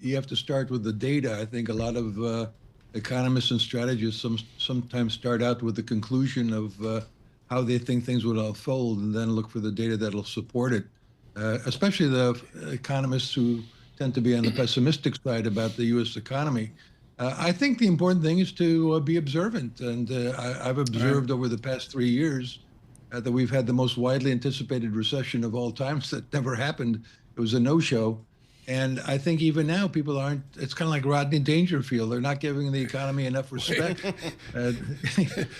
you have to start with the data. I think a lot of economists and strategists sometimes start out with the conclusion of how they think things would unfold, and then look for the data that'll support it. Especially the economists who tend to be on the pessimistic side about the U.S. economy. I think the important thing is to be observant, and I've observed over the past 3 years that we've had the most widely anticipated recession of all times that never happened. It was a no-show. And I think even now people aren't, it's kind of like Rodney Dangerfield. They're not giving the economy enough respect.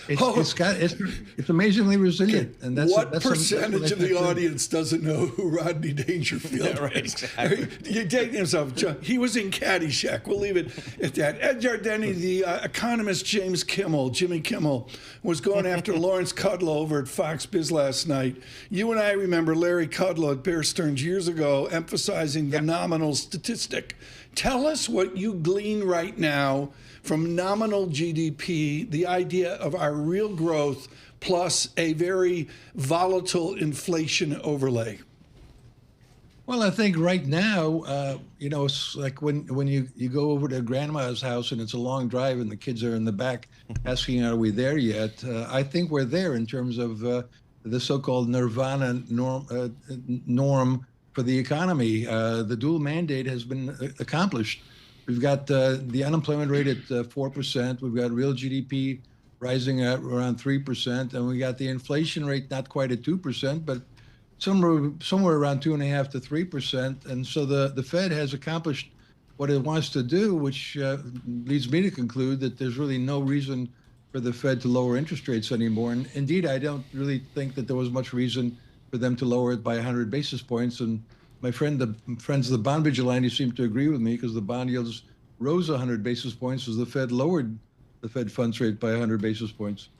It's amazingly resilient. And that's percentage of the audience doesn't know who Rodney Dangerfield is? Right, exactly. You're dating himself. He was in Caddyshack. We'll leave it at that. Ed Yardeni, the economist Jimmy Kimmel, was going after Lawrence Kudlow over at Fox Biz last night. You and I remember Larry Kudlow at Bear Stearns years ago emphasizing the nominal statistic. Tell us what you glean right now from nominal GDP, the idea of our real growth plus a very volatile inflation overlay. Well, I think right now, it's like when you go over to grandma's house and it's a long drive and the kids are in the back asking, are we there yet? I think we're there in terms of the so-called nirvana norm for the economy. The dual mandate has been accomplished. We've got the unemployment rate at 4%. We've got real GDP rising at around 3%. And we got the inflation rate not quite at 2%, but somewhere around 2.5% to 3%. And so the Fed has accomplished what it wants to do, which leads me to conclude that there's really no reason for the Fed to lower interest rates anymore. And indeed, I don't really think that there was much reason for them to lower it by 100 basis points. And my friends of the bond vigilante seem to agree with me, because the bond yields rose 100 basis points as the Fed lowered the Fed funds rate by 100 basis points.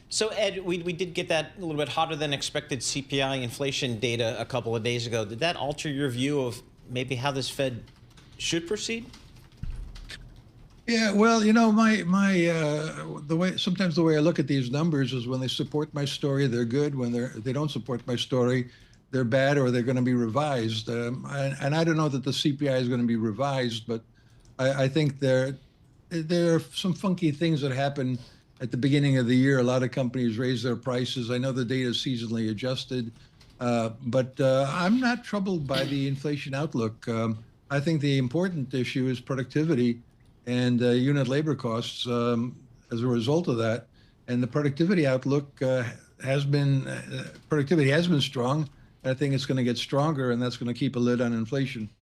So, Ed, we did get that a little bit hotter than expected CPI inflation data a couple of days ago. Did that alter your view of maybe how this Fed should proceed? Yeah, well, sometimes the way I look at these numbers is when they support my story, they're good. When they don't support my story, they're bad, or they're going to be revised. And I don't know that the CPI is going to be revised, but I think there are some funky things that happen at the beginning of the year. A lot of companies raise their prices. I know the data is seasonally adjusted, but I'm not troubled by the inflation outlook. I think the important issue is productivity and unit labor costs as a result of that. And the productivity outlook has been strong. I think it's going to get stronger, and that's going to keep a lid on inflation.